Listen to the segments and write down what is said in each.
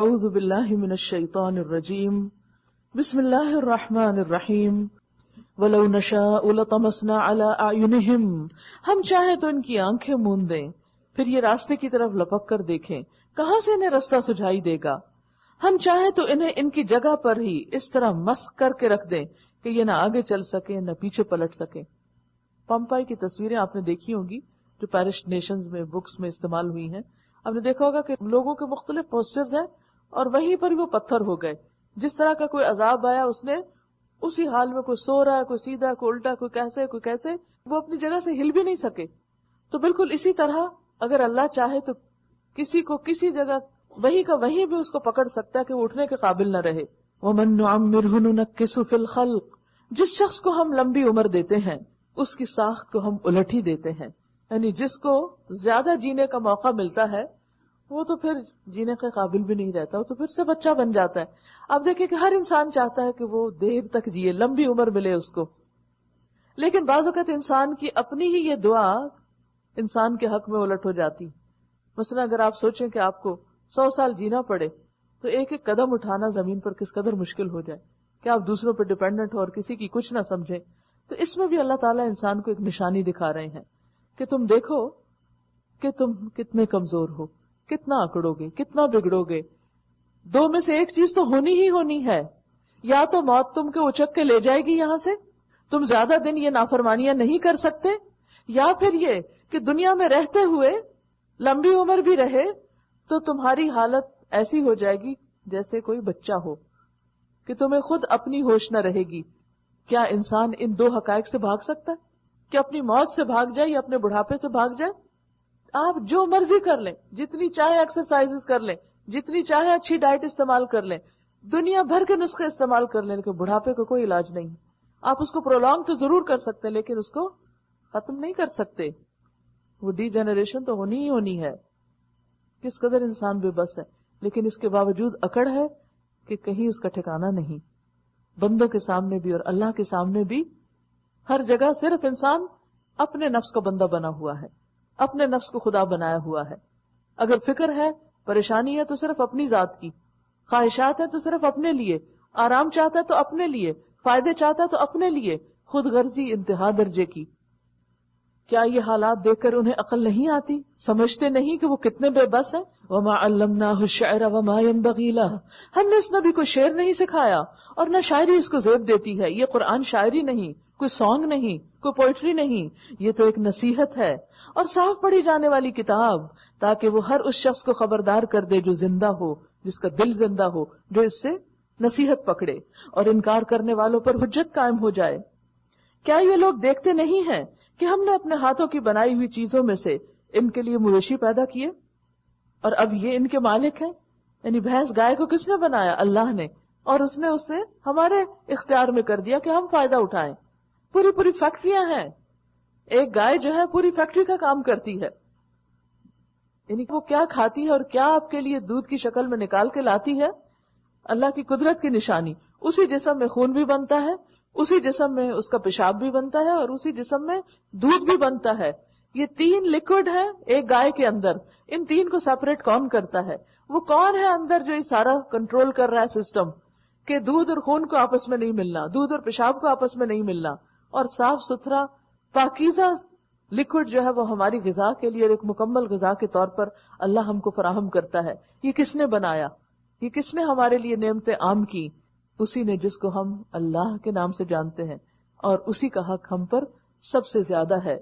اعوذ باللہ من الشیطان الرجیم بسم اللہ الرحمن الرحیم وَلَوْ نَشَاءُ لَطَمَسْنَا عَلَىٰ أَعْيُنِهِمْ ہم چاہیں تو ان کی آنکھیں موند دیں، پھر یہ راستے کی طرف لپک کر دیکھیں، کہاں سے انہیں راستہ سجھائی دے گا۔ ہم چاہیں تو انہیں ان کی جگہ پر ہی اس طرح مسک کر کے رکھ دیں کہ یہ نہ آگے چل سکیں نہ پیچھے پلٹ سکیں۔ پمپائی کی تصویریں آپ نے دیکھی ہوں گی جو پیرش نیشنز میں بکس میں استعمال ہوئی ہیں۔ آپ نے دیکھا ہوگا کہ لوگوں کے مختلف پوسچرز ہیں اور وہیں پر وہ پتھر ہو گئے، جس طرح کا کوئی عذاب آیا اس نے اسی حال میں، کوئی سو رہا ہے، کوئی سیدھا، کوئی الٹا، کوئی کیسے وہ اپنی جگہ سے ہل بھی نہیں سکے۔ تو بالکل اسی طرح اگر اللہ چاہے تو کسی کو کسی جگہ وہیں کا وہیں بھی اس کو پکڑ سکتا ہے کہ وہ اٹھنے کے قابل نہ رہے۔ وَمَن نُعَمِّرْهُ نُنَكِّسُ فِي الْخَلْقِ جس شخص کو ہم لمبی عمر دیتے ہیں اس کی ساخت کو ہم الٹ ہی دیتے ہیں، یعنی جس کو زیادہ جینے کا موقع ملتا ہے وہ تو پھر جینے کے قابل بھی نہیں رہتا، وہ تو پھر سے بچہ بن جاتا ہے۔ آپ دیکھیں کہ ہر انسان چاہتا ہے کہ وہ دیر تک جیے، لمبی عمر ملے اس کو، لیکن بعض اوقات انسان کی اپنی ہی یہ دعا انسان کے حق میں الٹ ہو جاتی۔ مثلا اگر آپ سوچیں کہ آپ کو 100 سال جینا پڑے تو ایک ایک قدم اٹھانا زمین پر کس قدر مشکل ہو جائے کہ آپ دوسروں پر ڈیپینڈنٹ ہو اور کسی کی کچھ نہ سمجھیں۔ تو اس میں بھی اللہ تعالیٰ انسان کو ایک نشانی دکھا رہے ہیں کہ تم دیکھو کہ تم کتنے کمزور ہو، کتنا اکڑو گے، کتنا بگڑو گے۔ دو میں سے ایک چیز تو ہونی ہی ہونی ہے، یا تو موت تم کے اچک کے لے جائے گی یہاں سے، تم زیادہ دن یہ نافرمانیاں نہیں کر سکتے، یا پھر یہ کہ دنیا میں رہتے ہوئے لمبی عمر بھی رہے تو تمہاری حالت ایسی ہو جائے گی جیسے کوئی بچہ ہو کہ تمہیں خود اپنی ہوش نہ رہے گی۔ کیا انسان ان دو حقائق سے بھاگ سکتا ہے کہ اپنی موت سے بھاگ جائے یا اپنے بڑھاپے سے بھاگ جائے؟ آپ جو مرضی کر لیں، جتنی چاہے ایکسرسائز کر لیں، جتنی چاہے اچھی ڈائٹ استعمال کر لیں، دنیا بھر کے نسخے استعمال کر لیں، لیکن بڑھاپے کا کوئی علاج نہیں۔ آپ اس کو پرولونگ تو ضرور کر سکتے ہیں لیکن اس کو ختم نہیں کر سکتے۔ وہ ڈی جنریشن تو ہونی ہی ہونی ہے۔ کس قدر انسان بے بس ہے، لیکن اس کے باوجود اکڑ ہے کہ کہیں اس کا ٹھکانہ نہیں۔ بندوں کے سامنے بھی اور اللہ کے سامنے بھی ہر جگہ صرف انسان اپنے نفس کا بندہ بنا ہوا ہے، اپنے نفس کو خدا بنایا ہوا ہے۔ اگر فکر ہے، پریشانی ہے تو صرف اپنی ذات کی، خواہشات ہے تو صرف اپنے لیے، آرام چاہتا ہے تو اپنے لیے، فائدے چاہتا ہے تو اپنے لیے، خود غرضی انتہا درجے کی۔ کیا یہ حالات دیکھ کر انہیں عقل نہیں آتی؟ سمجھتے نہیں کہ وہ کتنے بے بس ہیں؟ وَمَا عَلَّمْنَاهُ الشِّعْرَ وَمَا يَنبَغِي لَهُ ہم نے اس نبی کو شعر نہیں سکھایا اور نہ شاعری اس کو زیب دیتی ہے۔ یہ قرآن شاعری نہیں، کوئی سانگ نہیں، کوئی پوئٹری نہیں، یہ تو ایک نصیحت ہے اور صاف پڑھی جانے والی کتاب، تاکہ وہ ہر اس شخص کو خبردار کر دے جو زندہ ہو، جس کا دل زندہ ہو، جو اس سے نصیحت پکڑے اور انکار کرنے والوں پر حجت قائم ہو جائے۔ کیا یہ لوگ دیکھتے نہیں ہیں کہ ہم نے اپنے ہاتھوں کی بنائی ہوئی چیزوں میں سے ان کے لیے مویشی پیدا کیے اور اب یہ ان کے مالک ہیں؟ یعنی بھینس گائے کو کس نے بنایا؟ اللہ نے، اور اس نے اسے ہمارے اختیار میں کر دیا کہ ہم فائدہ اٹھائیں۔ پوری فیکٹریاں ہیں، ایک گائے جو ہے پوری فیکٹری کا کام کرتی ہے، یعنی وہ کیا کھاتی ہے اور کیا آپ کے لیے دودھ کی شکل میں نکال کے لاتی ہے، اللہ کی قدرت کی نشانی۔ اسی جسم میں خون بھی بنتا ہے، اسی جسم میں اس کا پیشاب بھی بنتا ہے اور اسی جسم میں دودھ بھی بنتا ہے۔ یہ 3 لکوڈ ہیں ایک گائے کے اندر، ان 3 کو سیپریٹ کون کرتا ہے؟ وہ کون ہے اندر جو یہ سارا کنٹرول کر رہا ہے سسٹم کہ دودھ اور خون کو آپس میں نہیں ملنا، دودھ اور پیشاب کو آپس میں نہیں ملنا، اور صاف ستھرا پاکیزہ لکوڈ جو ہے وہ ہماری غذا کے لیے ایک مکمل غذا کے طور پر اللہ ہم کو فراہم کرتا ہے۔ یہ کس نے بنایا؟ یہ کس نے ہمارے لیے نعمتیں عام کی؟ اسی نے جس کو ہم اللہ کے نام سے جانتے ہیں، اور اسی کا حق ہم پر سب سے زیادہ ہے۔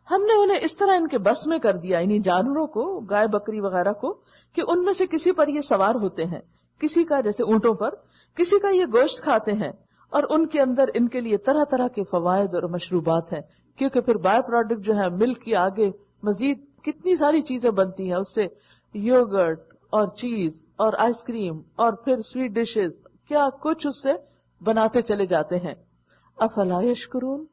ہم نے انہیں اس طرح ان کے بس میں کر دیا، یعنی جانوروں کو، گائے بکری وغیرہ کو، کہ ان میں سے کسی پر یہ سوار ہوتے ہیں، کسی کا جیسے اونٹوں پر، کسی کا یہ گوشت کھاتے ہیں، اور ان کے اندر ان کے لیے طرح طرح کے فوائد اور مشروبات ہیں، کیونکہ پھر بائی پروڈکٹ جو ہے ملک کی آگے مزید کتنی ساری چیزیں بنتی ہیں، اس سے یوگرٹ اور چیز اور آئس کریم اور پھر سویٹ ڈشز، کیا کچھ اس سے بناتے چلے جاتے ہیں۔ افلا یشکرون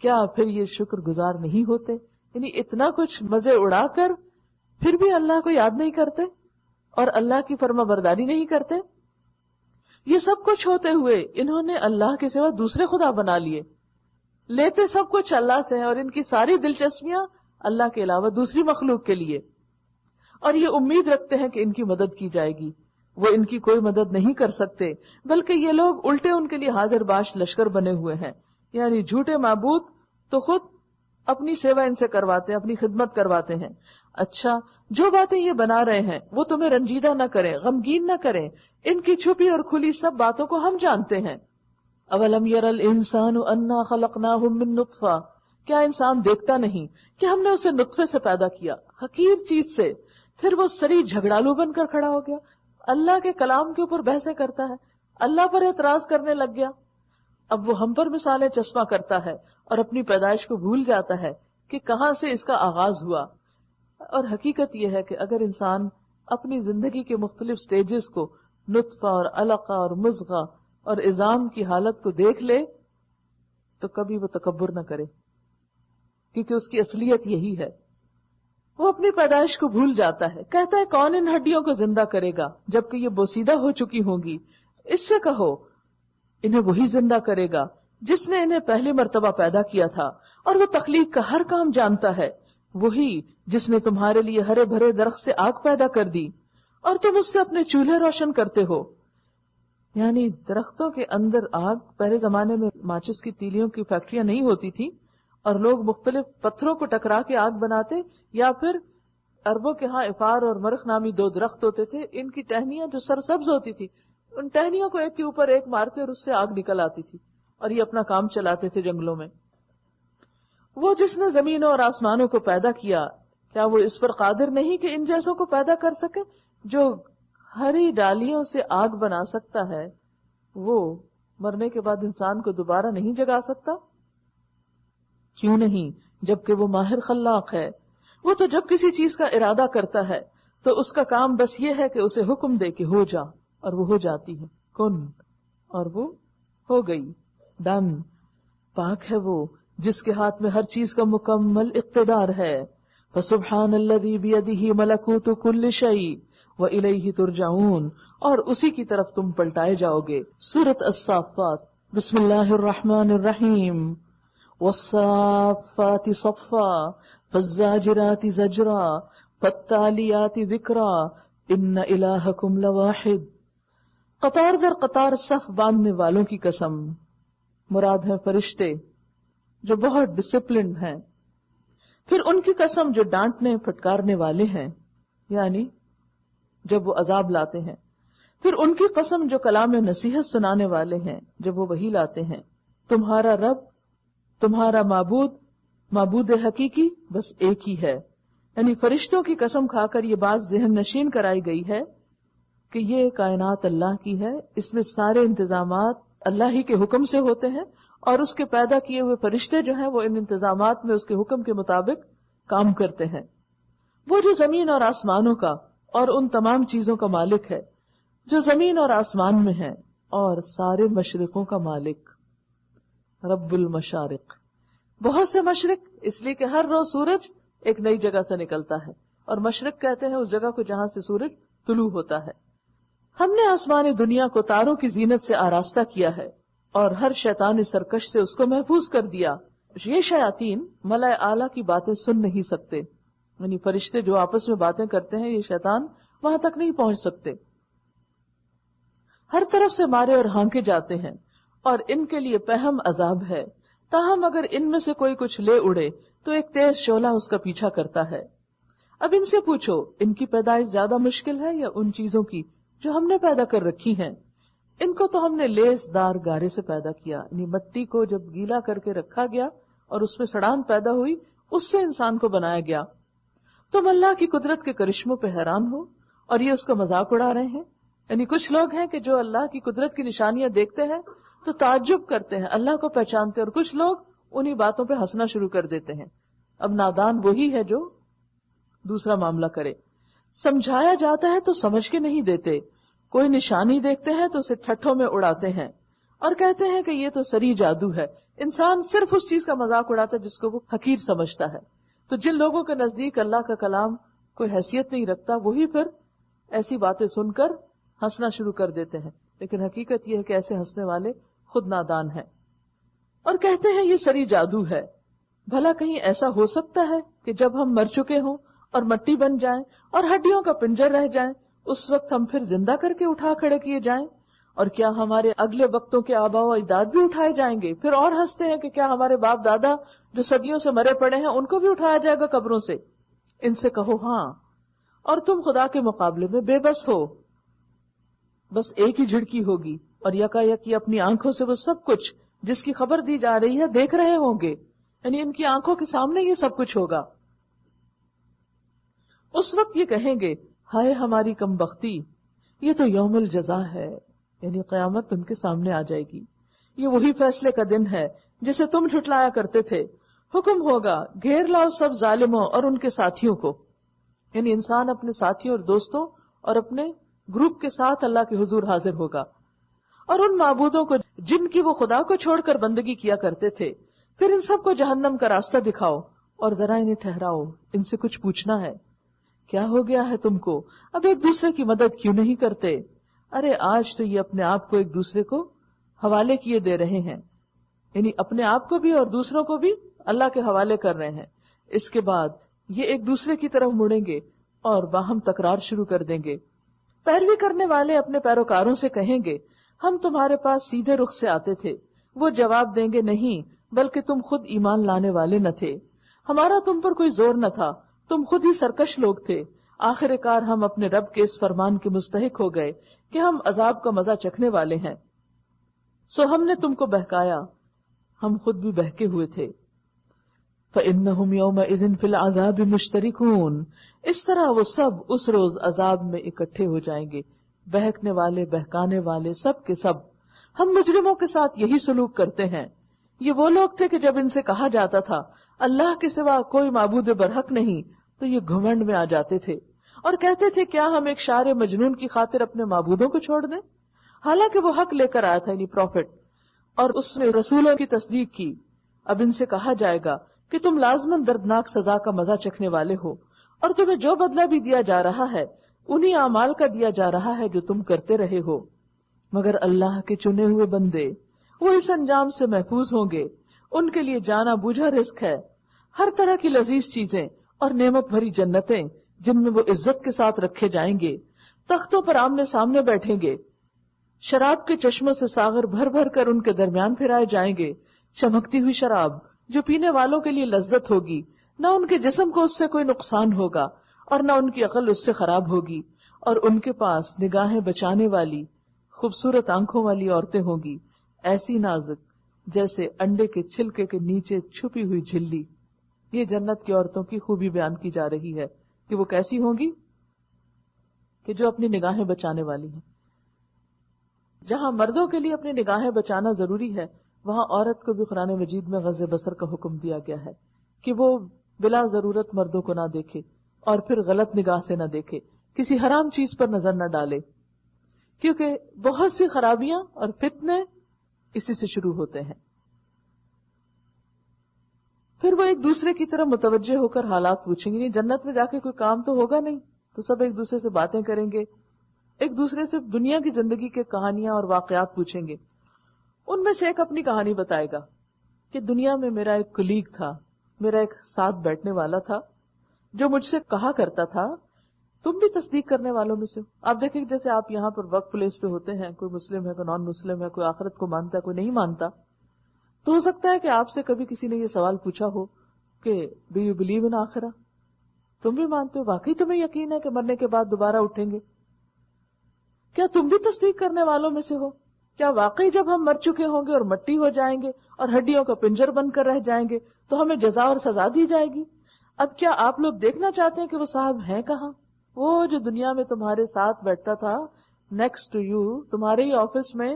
کیا پھر یہ شکر گزار نہیں ہوتے؟ یعنی اتنا کچھ مزے اڑا کر پھر بھی اللہ کو یاد نہیں کرتے اور اللہ کی فرما برداری نہیں کرتے۔ یہ سب کچھ ہوتے ہوئے انہوں نے اللہ کے سوا دوسرے خدا بنا لیے، لیتے سب کچھ اللہ سے ہیں اور ان کی ساری دلچسپیاں اللہ کے علاوہ دوسری مخلوق کے لیے۔ اور یہ امید رکھتے ہیں کہ ان کی مدد کی جائے گی. وہ ان کی کوئی مدد نہیں کر سکتے، بلکہ یہ لوگ الٹے ان کے لیے حاضر باش لشکر بنے ہوئے ہیں. یعنی جھوٹے معبود تو خود اپنی سیوا ان سے کرواتے ہیں، اپنی خدمت کرواتے ہیں. اچھا، جو باتیں یہ بنا رہے ہیں وہ تمہیں رنجیدہ نہ کریں، غمگین نہ کریں. ان کی چھپی اور کھلی سب باتوں کو ہم جانتے ہیں. اولم یر الانسان انا خلقناہ من نطفہ، کیا انسان دیکھتا نہیں کہ ہم نے اسے نطفے سے پیدا کیا، حقیر چیز سے، پھر وہ سری جھگڑالو بن کر کھڑا ہو گیا، اللہ کے کلام کے اوپر بحثیں کرتا ہے، اللہ پر اعتراض کرنے لگ گیا. اب وہ ہم پر مثالیں چشمہ کرتا ہے اور اپنی پیدائش کو بھول جاتا ہے کہ کہاں سے اس کا آغاز ہوا. اور حقیقت یہ ہے کہ اگر انسان اپنی زندگی کے مختلف سٹیجز کو، نطفہ اور علقہ اور مضغہ اور عظام کی حالت کو دیکھ لے تو کبھی وہ تکبر نہ کرے، کیونکہ اس کی اصلیت یہی ہے. وہ اپنی پیدائش کو بھول جاتا ہے، کہتا ہے کون ان ہڈیوں کو زندہ کرے گا جبکہ یہ بوسیدہ ہو چکی ہوں گی. اس سے کہو انہیں وہی زندہ کرے گا جس نے انہیں پہلی مرتبہ پیدا کیا تھا، اور وہ تخلیق کا ہر کام جانتا ہے. وہی جس نے تمہارے لیے ہرے بھرے درخت سے آگ پیدا کر دی اور تم اس سے اپنے چولہے روشن کرتے ہو. یعنی درختوں کے اندر آگ، پہلے زمانے میں ماچس کی تیلیوں کی فیکٹریاں نہیں ہوتی تھی اور لوگ مختلف پتھروں کو ٹکرا کے آگ بناتے، یا پھر عربوں کے ہاں افار اور مرخ نامی 2 درخت ہوتے تھے، ان کی ٹہنیاں جو سرسبز ہوتی تھی، ان ٹہنیوں کو ایک کے اوپر ایک مارتے اور اس سے آگ نکل آتی تھی اور یہ اپنا کام چلاتے تھے جنگلوں میں. وہ جس نے زمینوں اور آسمانوں کو پیدا کیا، کیا وہ اس پر قادر نہیں کہ ان جیسوں کو پیدا کر سکے؟ جو ہری ڈالیوں سے آگ بنا سکتا ہے وہ مرنے کے بعد انسان کو دوبارہ نہیں جگا سکتا؟ کیوں نہیں، جبکہ وہ ماہر خلاق ہے. وہ تو جب کسی چیز کا ارادہ کرتا ہے تو اس کا کام بس یہ ہے کہ اسے حکم دے کہ ہو جا، اور وہ ہو جاتی ہے، کن، اور وہ ہو گئی، ڈن. پاک ہے وہ جس کے ہاتھ میں ہر چیز کا مکمل اقتدار ہے. فسبحان الذی بیدہ ملکوت کل شیء وإلیہ ترجعون، اور اسی کی طرف تم پلٹائے جاؤ گے. سورۃ الصافات. بسم اللہ الرحمن الرحیم. والصافات صفا فالزاجرات زجرا فالتالیات ذکرا ان الہکم لواحد. قطار در قطار صف باندھنے والوں کی قسم، مراد ہے فرشتے جو بہت ڈسپلنڈ ہیں. پھر ان کی قسم جو ڈانٹنے پھٹکارنے والے ہیں، یعنی جب وہ عذاب لاتے ہیں. پھر ان کی قسم جو کلام نصیحت سنانے والے ہیں جب وہ وحی لاتے ہیں. تمہارا رب، تمہارا معبود، معبود حقیقی بس ایک ہی ہے. یعنی فرشتوں کی قسم کھا کر یہ بات ذہن نشین کرائی گئی ہے کہ یہ کائنات اللہ کی ہے، اس میں سارے انتظامات اللہ ہی کے حکم سے ہوتے ہیں، اور اس کے پیدا کیے ہوئے فرشتے جو ہیں وہ ان انتظامات میں اس کے حکم کے مطابق کام کرتے ہیں. وہ جو زمین اور آسمانوں کا اور ان تمام چیزوں کا مالک ہے جو زمین اور آسمان میں ہیں، اور سارے مشرقوں کا مالک، رب المشارق. بہت سے مشرق، اس لیے کہ ہر روز سورج ایک نئی جگہ سے نکلتا ہے، اور مشرق کہتے ہیں اس جگہ کو جہاں سے سورج طلوع ہوتا ہے. ہم نے آسمانی دنیا کو تاروں کی زینت سے آراستہ کیا ہے اور ہر شیطان سرکش سے اس کو محفوظ کر دیا. یہ شیاطین ملائے اعلیٰ کی باتیں سن نہیں سکتے، یعنی فرشتے جو آپس میں باتیں کرتے ہیں یہ شیطان وہاں تک نہیں پہنچ سکتے. ہر طرف سے مارے اور ہانکے جاتے ہیں، اور ان کے لیے پہم عذاب ہے. تاہم اگر ان میں سے کوئی کچھ لے اڑے تو ایک تیز شعلہ اس کا پیچھا کرتا ہے. اب ان سے پوچھو ان کی پیدائش زیادہ مشکل ہے یا ان چیزوں کی جو ہم نے پیدا کر رکھی ہیں؟ ان کو تو ہم نے لیس دار گارے سے پیدا کیا، یعنی مٹی کو جب گیلا کر کے رکھا گیا اور اس میں سڑان پیدا ہوئی، اس سے انسان کو بنایا گیا. تم اللہ کی قدرت کے کرشموں پہ حیران ہو اور یہ اس کا مذاق اڑا رہے ہیں. یعنی کچھ لوگ ہیں کہ جو اللہ کی قدرت کی نشانیاں دیکھتے ہیں تو تعجب کرتے ہیں، اللہ کو پہچانتے ہیں، اور کچھ لوگ انہی باتوں پہ ہنسنا شروع کر دیتے ہیں. اب نادان وہی ہے جو دوسرا معاملہ کرے. سمجھایا جاتا ہے تو سمجھ کے نہیں دیتے، کوئی نشانی دیکھتے ہیں تو اسے ٹھٹھوں میں اڑاتے ہیں اور کہتے ہیں کہ یہ تو سری جادو ہے. انسان صرف اس چیز کا مذاق اڑاتا ہے جس کو وہ حقیر سمجھتا ہے. تو جن لوگوں کے نزدیک اللہ کا کلام کوئی حیثیت نہیں رکھتا وہی پھر ایسی باتیں سن کر ہنسنا شروع کر دیتے ہیں. لیکن حقیقت یہ ہے کہ ایسے ہنسنے والے خود نادان ہیں اور کہتے ہیں یہ سری جادو ہے. بھلا کہیں ایسا ہو سکتا ہے کہ جب ہم مر چکے ہوں اور مٹی بن جائیں اور ہڈیوں کا پنجر رہ جائیں، اس وقت ہم پھر زندہ کر کے اٹھا کھڑے کیے جائیں؟ اور کیا ہمارے اگلے وقتوں کے آباء و اجداد بھی اٹھائے جائیں گے؟ پھر اور ہنستے ہیں کہ کیا ہمارے باپ دادا جو صدیوں سے مرے پڑے ہیں ان کو بھی اٹھایا جائے گا قبروں سے؟ ان سے کہو ہاں، اور تم خدا کے مقابلے میں بے بس ہو، بس ایک ہی جھڑکی ہوگی اور یکا یکی اپنی آنکھوں سے وہ سب کچھ جس کی خبر دی جا رہی ہے دیکھ رہے ہوں گے، یعنی ان کی آنکھوں کے سامنے یہ سب کچھ ہوگا۔ اس وقت یہ کہیں گے ہائے ہماری کم بختی، یہ تو یوم الجزا ہے، یعنی قیامت ان کے سامنے آ جائے گی، یہ وہی فیصلے کا دن ہے جسے تم جھٹلایا کرتے تھے۔ حکم ہوگا گھیر لاؤ سب ظالموں اور ان کے ساتھیوں کو، یعنی انسان اپنے ساتھیوں اور دوستوں اور اپنے گروپ کے ساتھ اللہ کے حضور حاضر ہوگا، اور ان معبودوں کو جن کی وہ خدا کو چھوڑ کر بندگی کیا کرتے تھے، پھر ان سب کو جہنم کا راستہ دکھاؤ اور ذرا انہیں ٹھہراؤ، ان سے کچھ پوچھنا ہے۔ کیا ہو گیا ہے تم کو؟ اب ایک دوسرے کی مدد کیوں نہیں کرتے؟ ارے آج تو یہ اپنے آپ کو ایک دوسرے کو حوالے کیے دے رہے ہیں، یعنی اپنے آپ کو بھی اور دوسروں کو بھی اللہ کے حوالے کر رہے ہیں۔ اس کے بعد یہ ایک دوسرے کی طرف مڑیں گے اور باہم تکرار شروع کر دیں گے۔ پیروی کرنے والے اپنے پیروکاروں سے کہیں گے ہم تمہارے پاس سیدھے رخ سے آتے تھے، وہ جواب دیں گے نہیں، بلکہ تم خود ایمان لانے والے نہ تھے، ہمارا تم پر کوئی زور نہ تھا، تم خود ہی سرکش لوگ تھے، آخر کار ہم اپنے رب کے اس فرمان کے مستحق ہو گئے کہ ہم عذاب کا مزہ چکھنے والے ہیں، سو ہم نے تم کو بہکایا، ہم خود بھی بہکے ہوئے تھے۔ فَإِنَّهُمْ يَوْمَئِذٍ فِي الْعَذَابِ مُشْتَرِكُونَ، اس طرح وہ سب اس روز عذاب میں اکٹھے ہو جائیں گے، بہکنے والے بہکانے والے سب کے سب۔ ہم مجرموں کے ساتھ یہی سلوک کرتے ہیں۔ یہ وہ لوگ تھے کہ جب ان سے کہا جاتا تھا اللہ کے سوا کوئی معبود برحق نہیں تو یہ گھمنڈ میں آ جاتے تھے اور کہتے تھے کیا ہم ایک شاعر مجنون کی خاطر اپنے معبودوں کو چھوڑ دیں؟ حالانکہ وہ حق لے کر آیا تھا، یعنی پروفٹ، اور اس نے رسولوں کی تصدیق کی۔ اب ان سے کہا جائے گا کہ تم لازماً دردناک سزا کا مزہ چکھنے والے ہو، اور تمہیں جو بدلہ بھی دیا جا رہا ہے انہی اعمال کا دیا جا رہا ہے جو تم کرتے رہے ہو، مگر اللہ کے چنے ہوئے بندے وہ اس انجام سے محفوظ ہوں گے۔ ان کے لیے جانا بوجھا رزق ہے، ہر طرح کی لذیذ چیزیں اور نعمت بھری جنتیں جن میں وہ عزت کے ساتھ رکھے جائیں گے، تختوں پر آمنے سامنے بیٹھیں گے، شراب کے چشموں سے ساغر بھر بھر کر ان کے درمیان پھرائے جائیں گے، چمکتی ہوئی شراب جو پینے والوں کے لیے لذت ہوگی، نہ ان کے جسم کو اس سے کوئی نقصان ہوگا اور نہ ان کی عقل اس سے خراب ہوگی، اور ان کے پاس نگاہیں بچانے والی خوبصورت آنکھوں والی عورتیں ہوں گی، ایسی نازک جیسے انڈے کے چھلکے کے نیچے چھپی ہوئی جھلی۔ یہ جنت کی عورتوں کی خوبی بیان کی جا رہی ہے کہ وہ کیسی ہوں گی، کہ جو اپنی نگاہیں بچانے والی ہیں۔ جہاں مردوں کے لیے اپنی نگاہیں بچانا ضروری ہے، وہاں عورت کو بھی قرآن مجید میں غض بصر کا حکم دیا گیا ہے کہ وہ بلا ضرورت مردوں کو نہ دیکھے اور پھر غلط نگاہ سے نہ دیکھے، کسی حرام چیز پر نظر نہ ڈالے، کیونکہ بہت سی خرابیاں اور فتنے اسی سے شروع ہوتے ہیں۔ پھر وہ ایک دوسرے کی طرف متوجہ ہو کر حالات پوچھیں گے، جنت میں جا کے کوئی کام تو ہوگا نہیں، تو سب ایک دوسرے سے باتیں کریں گے، ایک دوسرے سے دنیا کی زندگی کے کہانیاں اور واقعات پوچھیں گے۔ ان میں سے ایک اپنی کہانی بتائے گا کہ دنیا میں میرا ایک کلیگ تھا، میرا ایک ساتھ بیٹھنے والا تھا جو مجھ سے کہا کرتا تھا تم بھی تصدیق کرنے والوں میں سے ہو۔ آپ دیکھیں جیسے آپ یہاں پر ورک پلیس پہ ہوتے ہیں، کوئی مسلم ہے، کوئی نان مسلم ہے، کوئی آخرت کو مانتا ہے، کوئی نہیں مانتا، تو ہو سکتا ہے کہ آپ سے کبھی کسی نے یہ سوال پوچھا ہو کہ ڈو یو بلیو ان آخرہ، تم بھی مانتے ہو، واقعی تمہیں یقین ہے کہ مرنے کے بعد دوبارہ اٹھیں گے؟ کیا تم بھی تصدیق کرنے والوں میں سے ہو؟ کیا واقعی جب ہم مر چکے ہوں گے اور مٹی ہو جائیں گے اور ہڈیوں کا پنجر بن کر رہ جائیں گے تو ہمیں جزا اور سزا دی جائے گی؟ اب کیا آپ لوگ دیکھنا چاہتے ہیں کہ وہ صاحب ہیں کہاں، وہ جو دنیا میں تمہارے ساتھ بیٹھتا تھا، نیکسٹ ٹو یو، تمہارے ہی آفس میں،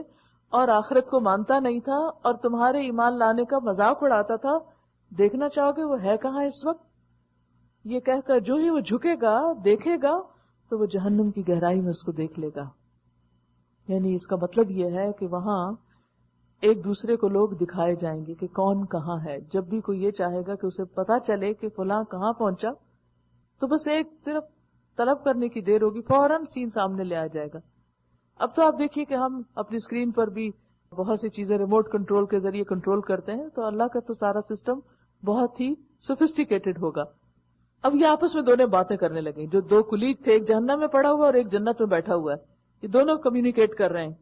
اور آخرت کو مانتا نہیں تھا اور تمہارے ایمان لانے کا مذاق اڑاتا تھا، دیکھنا چاہو گے وہ ہے کہاں اس وقت؟ یہ کہہ کر جو ہی وہ جھکے گا دیکھے گا تو وہ جہنم کی گہرائی میں اس کو دیکھ لے گا۔ یعنی اس کا مطلب یہ ہے کہ وہاں ایک دوسرے کو لوگ دکھائے جائیں گے کہ کون کہاں ہے۔ جب بھی کوئی یہ چاہے گا کہ اسے پتا چلے کہ فلاں کہاں پہنچا تو بس ایک صرف طلب کرنے کی دیر ہوگی، فوراً سین سامنے لے آ جائے گا۔ اب تو آپ دیکھیے کہ ہم اپنی اسکرین پر بھی بہت سی چیزیں ریموٹ کنٹرول کے ذریعے کنٹرول کرتے ہیں، تو اللہ کا تو سارا سسٹم بہت ہی سوفسٹیکیٹڈ ہوگا۔ اب یہ آپس میں دونوں باتیں کرنے لگے. جو دو کلیگ تھے، ایک جہنم میں پڑا ہوا اور ایک جنت میں بیٹھا ہوا ہے، یہ دونوں کمیونیکیٹ کر رہے ہیں.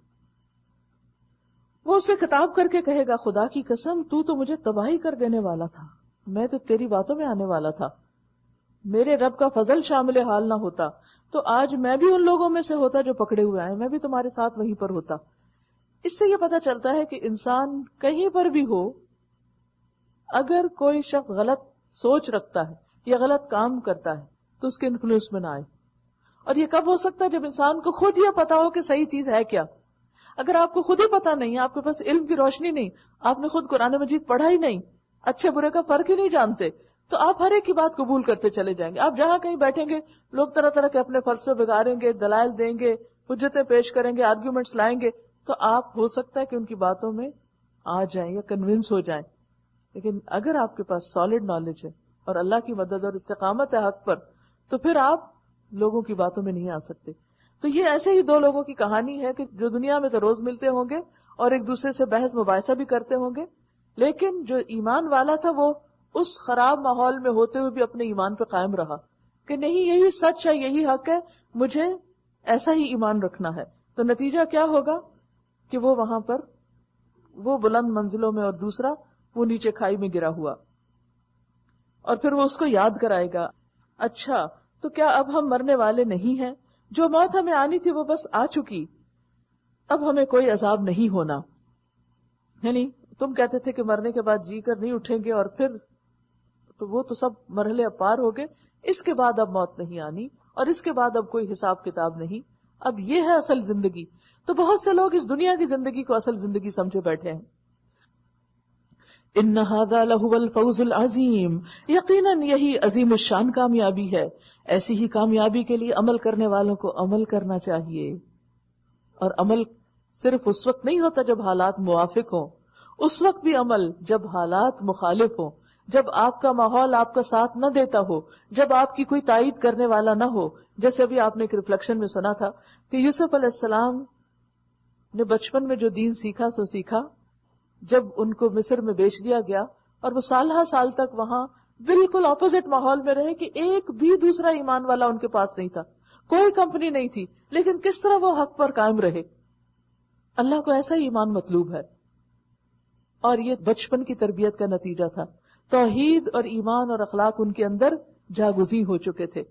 وہ اسے خطاب کر کے کہے گا خدا کی قسم تو مجھے تباہی کر دینے والا تھا، میں تو تیری باتوں میں آنے والا تھا، میرے رب کا فضل شامل حال نہ ہوتا تو آج میں بھی ان لوگوں میں سے ہوتا جو پکڑے ہوئے آئے، میں بھی تمہارے ساتھ وہیں پر ہوتا. اس سے یہ پتا چلتا ہے کہ انسان کہیں پر بھی ہو، اگر کوئی شخص غلط سوچ رکھتا ہے یا غلط کام کرتا ہے تو اس کے انفلوئنس میں نہ آئے. اور یہ کب ہو سکتا ہے؟ جب انسان کو خود یہ پتا ہو کہ صحیح چیز ہے کیا. اگر آپ کو خود ہی پتا نہیں ہے، آپ کے پاس علم کی روشنی نہیں، آپ نے خود قرآن مجید پڑھا ہی نہیں، اچھے برے کا فرق ہی نہیں جانتے، تو آپ ہر ایک کی بات قبول کرتے چلے جائیں گے. آپ جہاں کہیں بیٹھیں گے، لوگ طرح طرح کے اپنے فلسفے بگاڑیں گے، دلائل دیں گے، حجتیں پیش کریں گے، آرگیومنٹس لائیں گے، تو آپ ہو سکتا ہے کہ ان کی باتوں میں آ جائیں یا کنونس ہو جائیں. لیکن اگر آپ کے پاس سالڈ نالج ہے اور اللہ کی مدد اور استقامت ہے حق پر، تو پھر آپ لوگوں کی باتوں میں نہیں آ سکتے. تو یہ ایسے ہی دو لوگوں کی کہانی ہے کہ جو دنیا میں تو روز ملتے ہوں گے اور ایک دوسرے سے بحث مباحثہ بھی کرتے ہوں گے، لیکن جو ایمان والا تھا وہ اس خراب ماحول میں ہوتے ہوئے بھی اپنے ایمان پہ قائم رہا کہ نہیں، یہی سچ ہے، یہی حق ہے، مجھے ایسا ہی ایمان رکھنا ہے. تو نتیجہ کیا ہوگا کہ وہ وہاں پر وہ بلند منزلوں میں اور دوسرا وہ نیچے کھائی میں گرا ہوا. اور پھر وہ اس کو یاد کرائے گا، اچھا تو کیا اب ہم مرنے والے نہیں ہیں؟ جو موت ہمیں آنی تھی وہ بس آ چکی، اب ہمیں کوئی عذاب نہیں ہونا. یعنی تم کہتے تھے کہ مرنے کے بعد جی کر نہیں اٹھیں گے، اور پھر تو وہ تو سب مرحلے اب پار ہو گئے، اس کے بعد اب موت نہیں آنی، اور اس کے بعد اب کوئی حساب کتاب نہیں، اب یہ ہے اصل زندگی. تو بہت سے لوگ اس دنیا کی زندگی کو اصل زندگی سمجھے بیٹھے ہیں. ان ھذا لھو الفوز العظیم، یقیناً یہی عظیم الشان کامیابی ہے. ایسی ہی کامیابی کے لیے عمل کرنے والوں کو عمل کرنا چاہیے. اور عمل صرف اس وقت نہیں ہوتا جب حالات موافق ہوں، اس وقت بھی عمل جب حالات مخالف ہوں، جب آپ کا ماحول آپ کا ساتھ نہ دیتا ہو، جب آپ کی کوئی تائید کرنے والا نہ ہو. جیسے ابھی آپ نے ایک ریفلیکشن میں سنا تھا کہ یوسف علیہ السلام نے بچپن میں جو دین سیکھا سو سیکھا، جب ان کو مصر میں بیچ دیا گیا اور وہ سالہ سال تک وہاں بالکل اپوزٹ ماحول میں رہے کہ ایک بھی دوسرا ایمان والا ان کے پاس نہیں تھا، کوئی کمپنی نہیں تھی، لیکن کس طرح وہ حق پر قائم رہے. اللہ کو ایسا ہی ایمان مطلوب ہے، اور یہ بچپن کی تربیت کا نتیجہ تھا. توحید اور ایمان اور اخلاق ان کے اندر جاگزی ہو چکے تھے،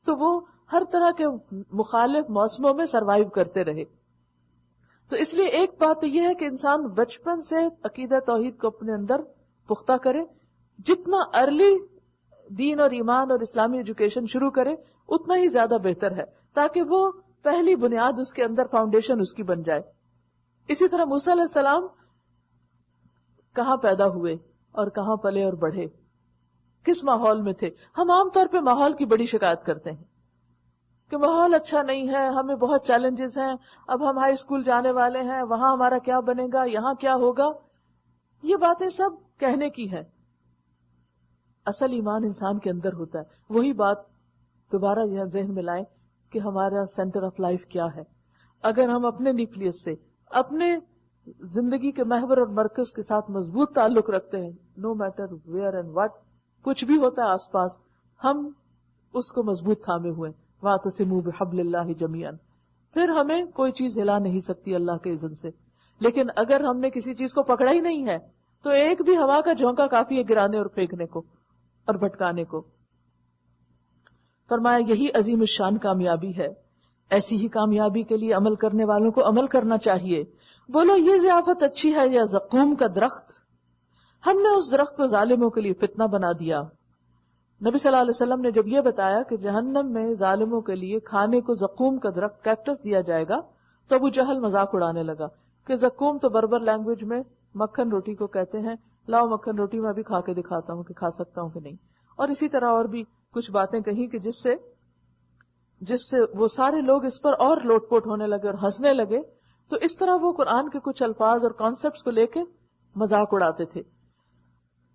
تو وہ ہر طرح کے مخالف موسموں میں سروائیو کرتے رہے. تو اس لیے ایک بات تو یہ ہے کہ انسان بچپن سے عقیدہ توحید کو اپنے اندر پختہ کرے، جتنا ارلی دین اور ایمان اور اسلامی ایجوکیشن شروع کرے اتنا ہی زیادہ بہتر ہے، تاکہ وہ پہلی بنیاد اس کے اندر، فاؤنڈیشن اس کی بن جائے. اسی طرح موسیٰ علیہ السلام کہاں پیدا ہوئے اور کہاں پلے اور بڑھے، کس ماحول میں تھے. ہم عام طور پہ ماحول کی بڑی شکایت کرتے ہیں کہ ماحول اچھا نہیں ہے، ہمیں بہت چیلنجز ہیں، اب ہم ہائی اسکول جانے والے ہیں، وہاں ہمارا کیا بنے گا، یہاں کیا ہوگا. یہ باتیں سب کہنے کی ہیں، اصل ایمان انسان کے اندر ہوتا ہے. وہی بات دوبارہ یہاں ذہن میں لائیں کہ ہمارا سینٹر آف لائف کیا ہے. اگر ہم اپنے نیوکلیس سے، اپنے زندگی کے محور اور مرکز کے ساتھ مضبوط تعلق رکھتے ہیں، no matter where and what, کچھ بھی ہوتا ہے آس پاس، ہم اس کو مضبوط تھامے ہوئے، وَاعْتَصِمُوا بِحَبْلِ اللَّهِ جَمِيعًا، پھر ہمیں کوئی چیز ہلا نہیں سکتی اللہ کے اذن سے. لیکن اگر ہم نے کسی چیز کو پکڑا ہی نہیں ہے تو ایک بھی ہوا کا جھونکا کافی ہے گرانے اور پھینکنے کو اور بھٹکانے کو. فرمایا یہی عظیم الشان کامیابی ہے. ایسی ہی کامیابی کے لیے عمل کرنے والوں کو عمل کرنا چاہیے. بولو یہ ضیافت اچھی ہے یا زقوم کا درخت؟ ہم نے اس درخت کو ظالموں کے لیے فتنہ بنا دیا. نبی صلی اللہ علیہ وسلم نے جب یہ بتایا کہ جہنم میں ظالموں کے لیے کھانے کو زقوم کا درخت، کیکٹس دیا جائے گا، تو ابو جہل مذاق اڑانے لگا کہ زقوم تو بربر لینگویج میں مکھن روٹی کو کہتے ہیں، لاؤ مکھن روٹی میں بھی کھا کے دکھاتا ہوں کہ کھا سکتا ہوں کہ نہیں. اور اسی طرح اور بھی کچھ باتیں کہیں کہ جس سے وہ سارے لوگ اس پر اور لوٹ پوٹ ہونے لگے اور ہنسنے لگے. تو اس طرح وہ قرآن کے کچھ الفاظ اور کانسیپٹس کو لے کے مذاق اڑاتے تھے.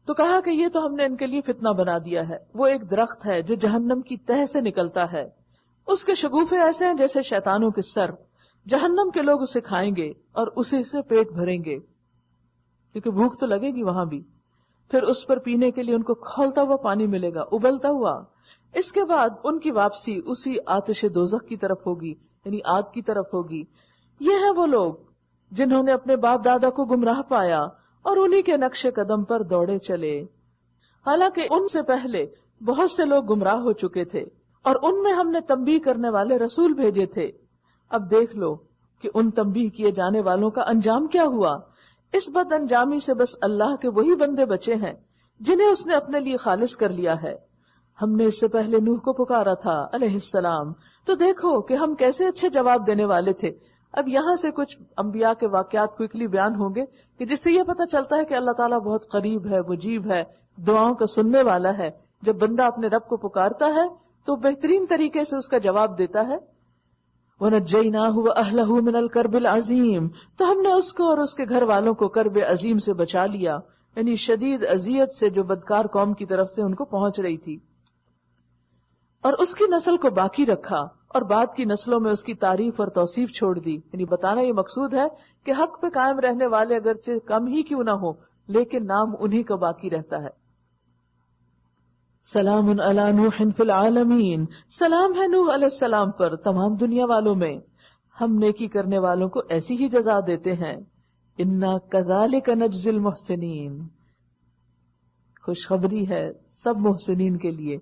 تو کہا کہ یہ تو ہم نے ان کے لیے فتنہ بنا دیا ہے. وہ ایک درخت ہے جو جہنم کی تہ سے نکلتا ہے، اس کے شگوفے ایسے ہیں جیسے شیطانوں کے سر. جہنم کے لوگ اسے کھائیں گے اور اسے سے پیٹ بھریں گے، کیونکہ بھوک تو لگے گی وہاں بھی. پھر اس پر پینے کے لیے ان کو کھولتا ہوا پانی ملے گا، ابلتا ہوا. اس کے بعد ان کی واپسی اسی آتش دوزخ کی طرف ہوگی، یعنی آگ کی طرف ہوگی۔ یہ ہیں وہ لوگ جنہوں نے اپنے باپ دادا کو گمراہ پایا اور انہی کے نقش قدم پر دوڑے چلے۔ حالانکہ ان سے پہلے بہت سے لوگ گمراہ ہو چکے تھے اور ان میں ہم نے تنبیہ کرنے والے رسول بھیجے تھے۔ اب دیکھ لو کہ ان تنبیہ کیے جانے والوں کا انجام کیا ہوا۔ اس بد انجامی سے بس اللہ کے وہی بندے بچے ہیں جنہیں اس نے اپنے لیے خالص کر لیا ہے۔ ہم نے اس سے پہلے نوح کو پکارا تھا علیہ السلام، تو دیکھو کہ ہم کیسے اچھے جواب دینے والے تھے۔ اب یہاں سے کچھ انبیاء کے واقعات کوئکلی بیان ہوں گے کہ جس سے یہ پتہ چلتا ہے کہ اللہ تعالیٰ بہت قریب ہے، مجیب ہے، دعاؤں کا سننے والا ہے۔ جب بندہ اپنے رب کو پکارتا ہے تو بہترین طریقے سے اس کا جواب دیتا ہے۔ وَنَجَّيْنَاهُ وَأَهْلَهُ مِنَ الْكَرْبِ الْعَظِيمِ، تو ہم نے اس کو اور اس کے گھر والوں کو کرب عظیم سے بچا لیا، یعنی شدید اذیت سے جو بدکار قوم کی طرف سے ان کو پہنچ رہی تھی، اور اس کی نسل کو باقی رکھا اور بعد کی نسلوں میں اس کی تعریف اور توصیف چھوڑ دی۔ یعنی بتانا یہ مقصود ہے کہ حق پہ قائم رہنے والے اگرچہ کم ہی کیوں نہ ہو لیکن نام انہی کا باقی رہتا ہے۔ سلام علی نوح فی العالمین، سلام ہے نوح علیہ السلام پر تمام دنیا والوں میں، ہم نیکی کرنے والوں کو ایسی ہی جزا دیتے ہیں۔ انا کذالک نجزی المحسنین، خوشخبری ہے سب محسنین کے لیے،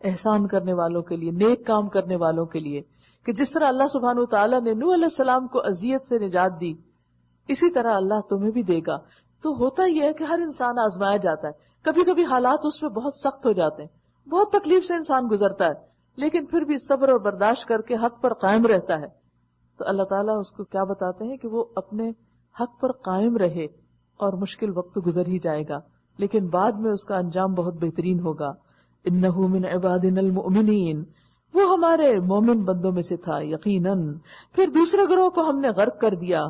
احسان کرنے والوں کے لیے، نیک کام کرنے والوں کے لیے، کہ جس طرح اللہ سبحانہ وتعالیٰ نے نوح علیہ السلام کو اذیت سے نجات دی، اسی طرح اللہ تمہیں بھی دے گا۔ تو ہوتا یہ ہے کہ ہر انسان آزمایا جاتا ہے، کبھی کبھی حالات اس میں بہت سخت ہو جاتے ہیں، بہت تکلیف سے انسان گزرتا ہے، لیکن پھر بھی صبر اور برداشت کر کے حق پر قائم رہتا ہے۔ تو اللہ تعالیٰ اس کو کیا بتاتے ہیں کہ وہ اپنے حق پر قائم رہے اور مشکل وقت گزر ہی جائے گا، لیکن بعد میں اس کا انجام بہت بہترین ہوگا۔ انہ من عبادنا المؤمنین، وہ ہمارے مومن بندوں میں سے تھا یقیناً۔ پھر دوسرے گروہ کو ہم نے غرق کر دیا۔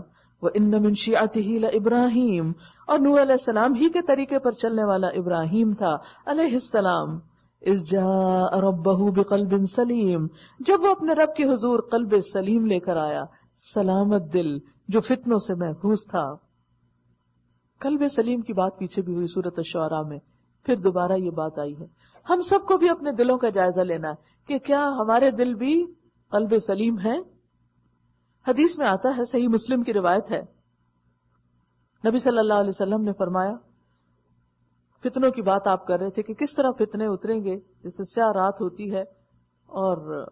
وَإِنَّ مِن شِيعَتِهِ لَإِبْرَاهِيمَ، اور نوح علیہ السلام ہی کے طریقے پر چلنے والا ابراہیم تھا علیہ السلام۔ اذ جاء ربہ بقلب سلیم، جب وہ اپنے رب کے حضور قلب سلیم لے کر آیا، سلامت دل جو فتنوں سے محفوظ تھا۔ قلب سلیم کی بات پیچھے بھی ہوئی سورۃ الشعراء میں، پھر دوبارہ یہ بات آئی ہے۔ ہم سب کو بھی اپنے دلوں کا جائزہ لینا ہے کہ کیا ہمارے دل بھی قلب سلیم ہیں۔ حدیث میں آتا ہے، صحیح مسلم کی روایت ہے، نبی صلی اللہ علیہ وسلم نے فرمایا، فتنوں کی بات آپ کر رہے تھے کہ کس طرح فتنے اتریں گے، جیسے سیاہ رات ہوتی ہے اور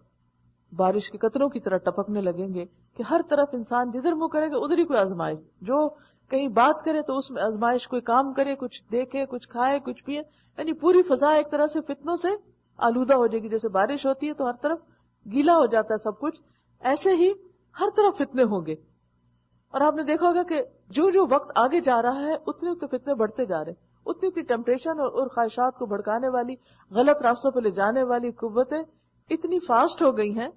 بارش کے قطروں کی طرح ٹپکنے لگیں گے، کہ ہر طرف انسان جدھر منہ کرے گا ادھر ہی کوئی آزمائش، جو کہیں بات کرے تو اس میں آزمائش، کوئی کام کرے، کچھ دیکھے، کچھ کھائے، کچھ پیے، یعنی پوری فضا ایک طرح سے فتنوں سے آلودہ ہو جائے گی۔ جیسے بارش ہوتی ہے تو ہر طرف گیلا ہو جاتا ہے سب کچھ، ایسے ہی ہر طرف فتنے ہوں گے۔ اور آپ نے دیکھا ہوگا کہ جو جو وقت آگے جا رہا ہے اتنے اتنے فتنے بڑھتے جا رہے ہیں، اتنی اتنی ٹیمپٹیشن اور خواہشات کو بھڑکانے والی، غلط راستوں پہ لے جانے والی قوتیں اتنی فاسٹ ہو گئی ہیں